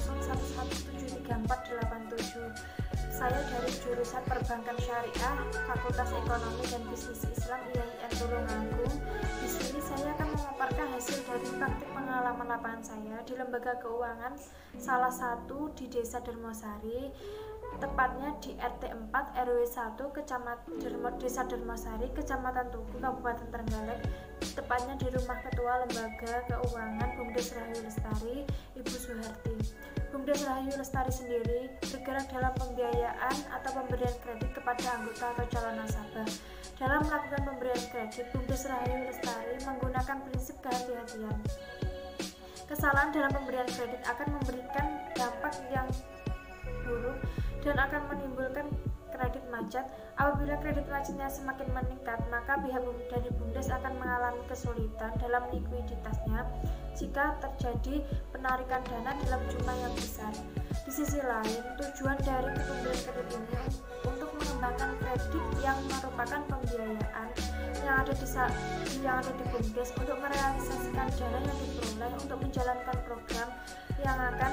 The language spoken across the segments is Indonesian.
1173487. Saya dari jurusan Perbankan Syariah, Fakultas Ekonomi dan Bisnis Islam IAIN Tulungagung. Di sini saya akan memaparkan hasil dari praktik pengalaman lapangan saya di lembaga keuangan salah satu di Desa Dermosari, tepatnya di RT 4 RW 1 Desa Dermosari, Kecamatan Tugu, Kabupaten Trenggalek, tepatnya di rumah Ketua Lembaga Keuangan Bumdes Rahayu Lestari, Ibu Suharti. Bumdes Rahayu Lestari sendiri bergerak dalam pembiayaan atau pemberian kredit kepada anggota atau calon nasabah. Dalam melakukan pemberian kredit, Bumdes Rahayu Lestari menggunakan prinsip kehati-hatian. Kesalahan dalam pemberian kredit akan memberikan dampak yang buruk dan akan menimbulkan kredit macet. Apabila kredit macetnya semakin meningkat, maka pihak dari Bumdes akan mengalami kesulitan dalam likuiditasnya jika terjadi penarikan dana dalam jumlah yang besar. Di sisi lain, tujuan dari pemberian kredit ini untuk mengembangkan kredit yang merupakan pembiayaan yang ada di Bumdes untuk merealisasikan dana yang diperoleh untuk menjalankan program yang akan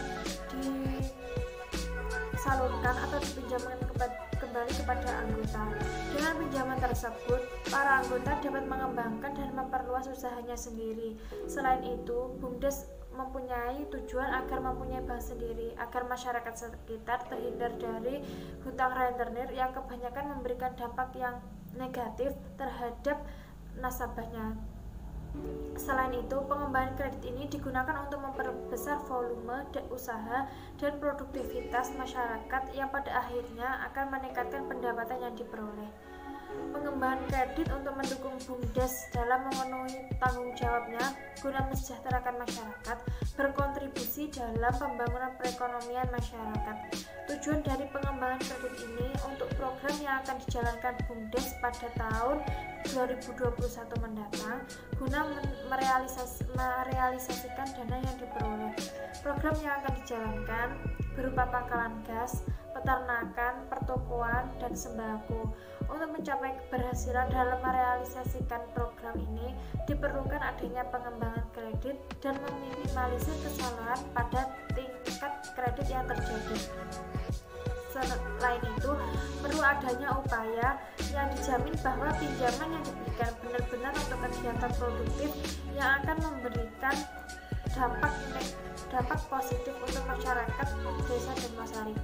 disalurkan atau dipinjamkan kembali kepada anggota. Dengan pinjaman tersebut, para anggota dapat mengembangkan dan memperluas usahanya sendiri. Selain itu, Bumdes mempunyai tujuan agar mempunyai bank sendiri, agar masyarakat sekitar terhindar dari hutang rentenir yang kebanyakan memberikan dampak yang negatif terhadap nasabahnya. Selain itu, pengembangan kredit ini digunakan untuk memperbesar volume usaha dan produktivitas masyarakat yang pada akhirnya akan meningkatkan pendapatan yang diperoleh. Pengembangan kredit untuk mendukung Bumdes dalam memenuhi tanggung jawabnya guna mensejahterakan masyarakat, berkontribusi dalam pembangunan perekonomian masyarakat. Tujuan dari pengembangan kredit ini untuk program yang akan dijalankan Bumdes pada tahun 2021 mendatang guna merealisasikan dana yang diperoleh. Program yang akan dijalankan berupa pangkalan gas, peternakan, pertokoan, dan sembako. Untuk mencapai keberhasilan dalam merealisasikan program ini, diperlukan adanya pengembangan kredit dan meminimalisir kesalahan pada tingkat kredit yang terjadi. Selain itu, perlu adanya upaya yang dijamin bahwa pinjaman yang diberikan benar-benar untuk kegiatan produktif yang akan memberikan dampak positif untuk masyarakat Desa Dermosari.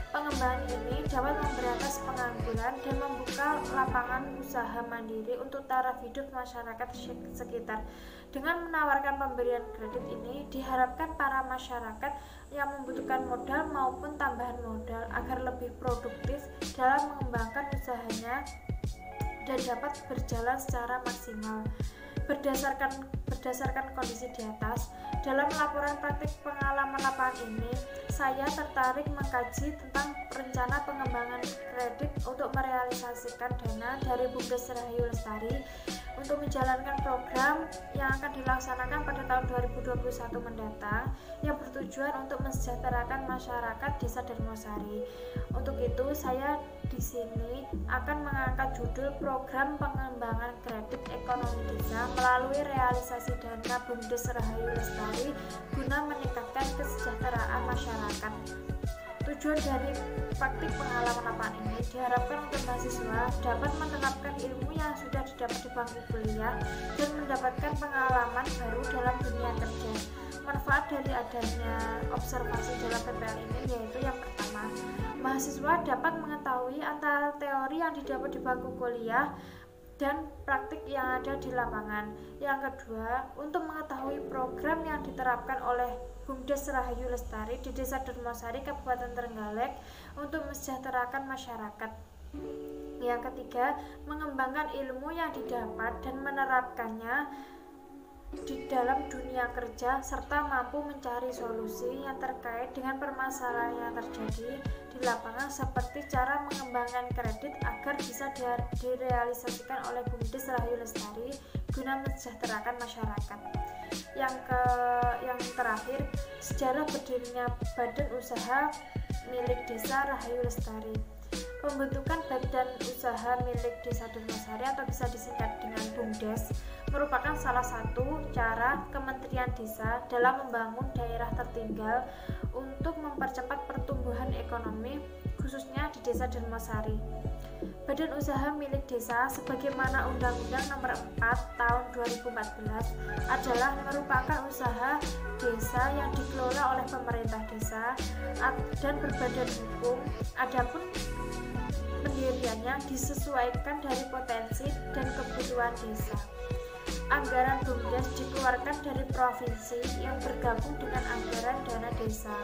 Pengembangan ini dapat memberantas pengangguran dan membuka lapangan usaha mandiri untuk taraf hidup masyarakat sekitar. Dengan menawarkan pemberian kredit ini, diharapkan para masyarakat yang membutuhkan modal maupun tambahan modal agar lebih produktif dalam mengembangkan usahanya dan dapat berjalan secara maksimal. Berdasarkan kondisi di atas, dalam laporan praktik pengalaman lapangan ini, saya tertarik mengkaji tentang rencana pengembangan kredit untuk merealisasikan dana dari Bumdes Rahayu Lestari untuk menjalankan program yang akan dilaksanakan pada tahun 2021 mendatang yang bertujuan untuk mensejahterakan masyarakat Desa Dermosari. Untuk itu, saya di sini akan mengangkat judul Program Pengembangan Kredit Ekonomi Desa melalui realisasi dana Bumdes Rahayu Lestari guna meningkatkan kesejahteraan masyarakat. Tujuan dari praktik pengalaman lapangan ini diharapkan untuk mahasiswa dapat menerapkan ilmu yang sudah didapat di bangku kuliah dan mendapatkan pengalaman baru dalam dunia kerja. Manfaat dari adanya observasi dalam PPL ini yaitu yang pertama, mahasiswa dapat mengetahui antara teori yang didapat di bangku kuliah dan praktik yang ada di lapangan. Yang kedua, untuk mengetahui program yang diterapkan oleh Bumdes Rahayu Lestari di Desa Dermosari, Kabupaten Trenggalek untuk mensejahterakan masyarakat. Yang ketiga, mengembangkan ilmu yang didapat dan menerapkannya di dalam dunia kerja serta mampu mencari solusi yang terkait dengan permasalahan yang terjadi di lapangan seperti cara mengembangkan kredit agar bisa direalisasikan oleh Bumdes Rahayu Lestari guna mensejahterakan masyarakat. Yang terakhir, sejarah berdirinya Badan Usaha milik Desa Rahayu Lestari. Pembentukan badan usaha milik Desa Dermosari atau bisa disingkat dengan Bumdes merupakan salah satu cara Kementerian Desa dalam membangun daerah tertinggal untuk mempercepat pertumbuhan ekonomi khususnya di Desa Darmosari. Badan usaha milik desa sebagaimana Undang-Undang Nomor 4 Tahun 2014 adalah merupakan usaha desa yang dikelola oleh pemerintah desa dan berbadan hukum. Adapun pendiriannya disesuaikan dari potensi dan kebutuhan desa. Anggaran BUMDes dikeluarkan dari provinsi yang bergabung dengan anggaran dana desa.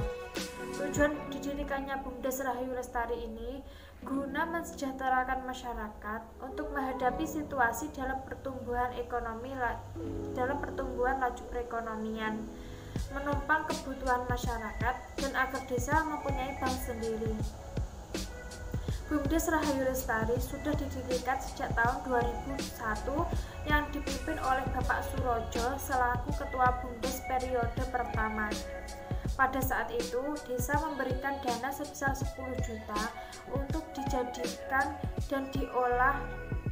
Tujuan didirikannya BUMDes Rahayu Lestari ini guna mensejahterakan masyarakat untuk menghadapi situasi dalam pertumbuhan laju perekonomian, menumpang kebutuhan masyarakat dan agar desa mempunyai bank sendiri. BUMDes Rahayu Lestari sudah didirikan sejak tahun 2001 yang dipimpin oleh Bapak Surojo selaku Ketua BUMDes periode pertama. Pada saat itu, desa memberikan dana sebesar 10 juta untuk dijadikan dan diolah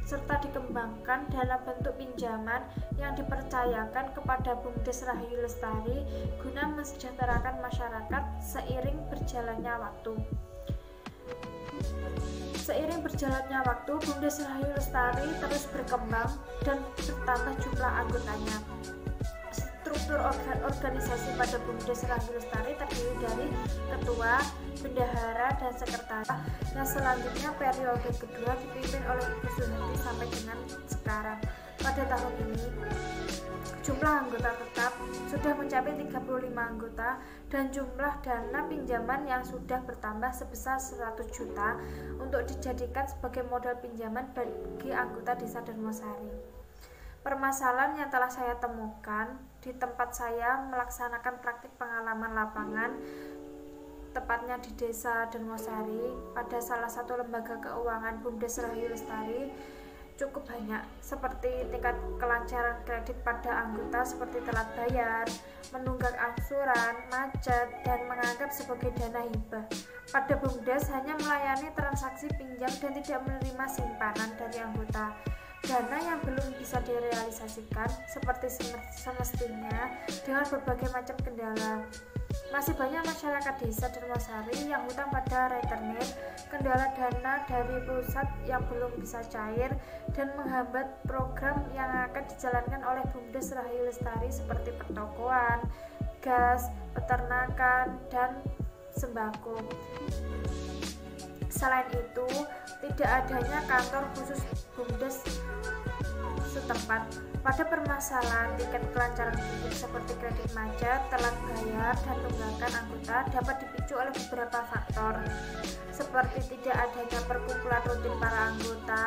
serta dikembangkan dalam bentuk pinjaman yang dipercayakan kepada BUMDes Rahayu Lestari guna mensejahterakan masyarakat seiring berjalannya waktu. Seiring berjalannya waktu, BUMDes Rahayu Lestari terus berkembang dan bertambah jumlah anggotanya. Struktur organisasi pada BUMDes Rahayu Lestari terdiri dari ketua, bendahara, dan sekretaris. Yang selanjutnya periode kedua dipimpin oleh Ibu Suharti sampai dengan sekarang. Pada tahun ini, jumlah anggota tetap sudah mencapai 35 anggota dan jumlah dana pinjaman yang sudah bertambah sebesar 100 juta untuk dijadikan sebagai modal pinjaman bagi anggota Desa Darmosari. Permasalahan yang telah saya temukan di tempat saya melaksanakan praktik pengalaman lapangan, tepatnya di Desa Darmosari, pada salah satu lembaga keuangan BUMDes Rahayu Lestari, cukup banyak, seperti tingkat kelancaran kredit pada anggota seperti telat bayar, menunggak angsuran, macet, dan menganggap sebagai dana hibah. Pada BUMDes hanya melayani transaksi pinjam dan tidak menerima simpanan dari anggota. Dana yang belum bisa direalisasikan seperti semestinya dengan berbagai macam kendala. Masih banyak masyarakat Desa Darmosari yang hutang pada rentenir, kendala dana dari pusat yang belum bisa cair, dan menghambat program yang akan dijalankan oleh BUMDes Rahayu Lestari seperti pertokoan, gas, peternakan, dan sembako. Selain itu, tidak adanya kantor khusus BUMDes setempat. Pada permasalahan tiket kelancaran kredit seperti kredit macet, telat bayar, dan tunggakan anggota dapat dipicu oleh beberapa faktor, seperti tidak adanya perkumpulan rutin para anggota,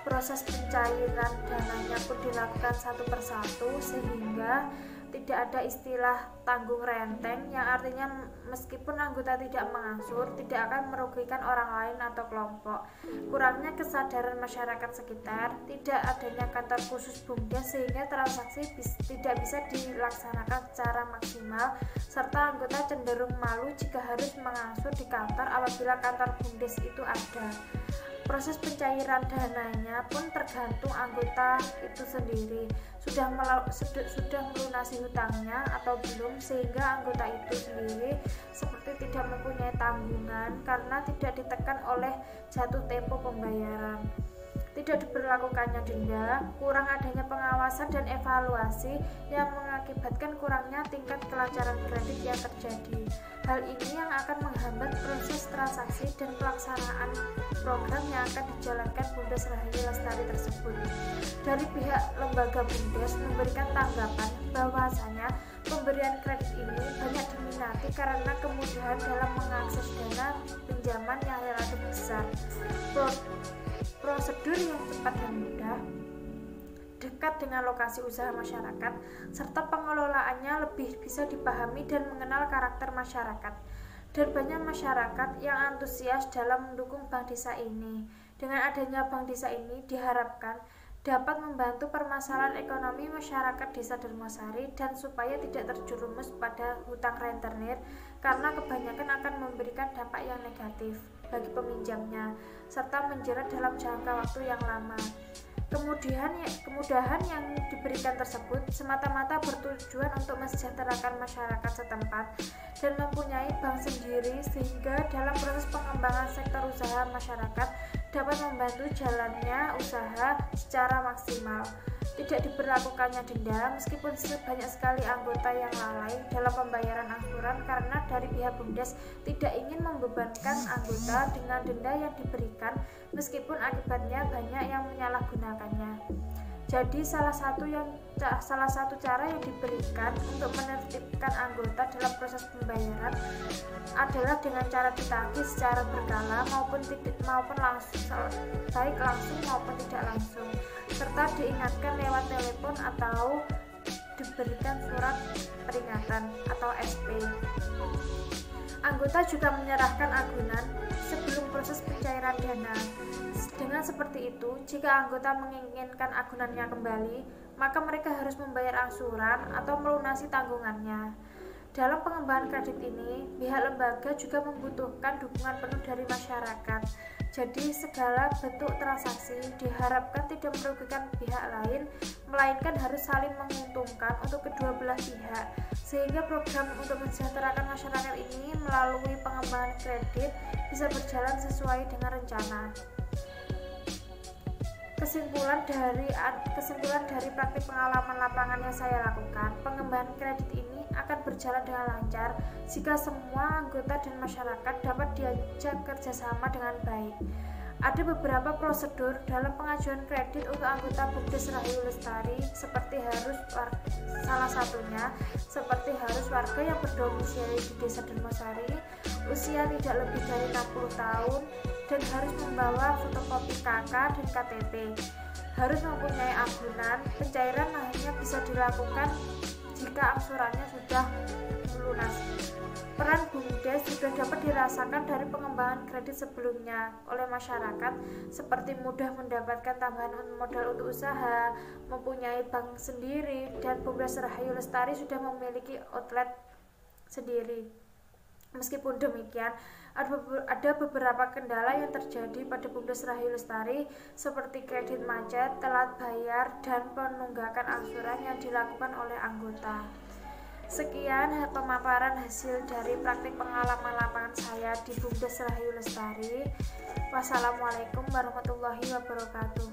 proses pencairan dananya pun dilakukan satu persatu sehingga tidak ada istilah tanggung renteng, yang artinya meskipun anggota tidak mengangsur, tidak akan merugikan orang lain atau kelompok. Kurangnya kesadaran masyarakat sekitar, tidak adanya kantor khusus BUMDes sehingga transaksi tidak bisa dilaksanakan secara maksimal, serta anggota cenderung malu jika harus mengangsur di kantor apabila kantor BUMDes itu ada. Proses pencairan dananya pun tergantung anggota itu sendiri sudah melunasi hutangnya atau belum, sehingga anggota itu sendiri seperti tidak mempunyai tanggungan karena tidak ditekan oleh jatuh tempo pembayaran. Tidak diberlakukannya denda, kurang adanya pengawasan dan evaluasi yang mengakibatkan kurangnya tingkat kelancaran kredit yang terjadi. Hal ini yang akan menghambat proses transaksi dan pelaksanaan program yang akan dijalankan BUMDes Rahayu Lestari tersebut. Dari pihak lembaga BUMDes memberikan tanggapan bahwasanya pemberian kredit ini banyak diminati karena kemudahan dalam mengakses dana pinjaman yang relatif besar. Prosedur yang cepat dan mudah, dekat dengan lokasi usaha masyarakat, serta pengelolaannya lebih bisa dipahami dan mengenal karakter masyarakat. Dan banyak masyarakat yang antusias dalam mendukung bank desa ini. Dengan adanya bank desa ini diharapkan dapat membantu permasalahan ekonomi masyarakat Desa Darmosari dan supaya tidak terjerumus pada hutang rentenir karena kebanyakan akan memberikan dampak yang negatif bagi peminjamnya serta menjerat dalam jangka waktu yang lama. Kemudahan yang diberikan tersebut semata-mata bertujuan untuk mensejahterakan masyarakat setempat dan mempunyai bank sendiri, sehingga dalam proses pengembangan sektor usaha masyarakat dapat membantu jalannya usaha secara maksimal. Tidak diberlakukannya denda meskipun banyak sekali anggota yang lalai dalam pembayaran angsuran karena dari pihak BUMDes tidak ingin membebankan anggota dengan denda yang diberikan meskipun akibatnya banyak yang menyalahgunakannya. Jadi salah satu cara yang diberikan untuk menertibkan anggota dalam proses pembayaran adalah dengan cara ditagih secara berkala maupun langsung, baik langsung maupun tidak langsung, serta diingatkan lewat telepon atau diberikan surat peringatan atau SP. Anggota juga menyerahkan agunan sebelum proses pencairan dana. Dengan seperti itu, jika anggota menginginkan agunannya kembali, maka mereka harus membayar angsuran atau melunasi tanggungannya. Dalam pengembangan kredit ini, pihak lembaga juga membutuhkan dukungan penuh dari masyarakat. Jadi segala bentuk transaksi diharapkan tidak merugikan pihak lain, melainkan harus saling menguntungkan untuk kedua belah pihak, sehingga program untuk mensejahterakan masyarakat ini melalui pengembangan kredit bisa berjalan sesuai dengan rencana. Kesimpulan dari praktik pengalaman lapangan yang saya lakukan, pengembangan kredit ini akan berjalan dengan lancar jika semua anggota dan masyarakat dapat diajak kerjasama dengan baik. Ada beberapa prosedur dalam pengajuan kredit untuk anggota BUMDes Rahayu Lestari, salah satunya harus warga yang berdomisili di Desa Dermosari, usia tidak lebih dari 60 tahun, dan harus membawa fotokopi KK dan KTP. Harus mempunyai agunan. Pencairan hanya bisa dilakukan jika angsurannya sudah lunas. Peran BUMDes juga dapat dirasakan dari pengembangan kredit sebelumnya oleh masyarakat, seperti mudah mendapatkan tambahan modal untuk usaha, mempunyai bank sendiri, dan BUMDes Rahayu Lestari sudah memiliki outlet sendiri. Meskipun demikian, ada beberapa kendala yang terjadi pada BUMDes Rahayu Lestari, seperti kredit macet, telat bayar, dan penunggakan angsuran yang dilakukan oleh anggota. Sekian pemaparan hasil dari praktik pengalaman lapangan saya di BUMDes Rahayu Lestari. Wassalamualaikum warahmatullahi wabarakatuh.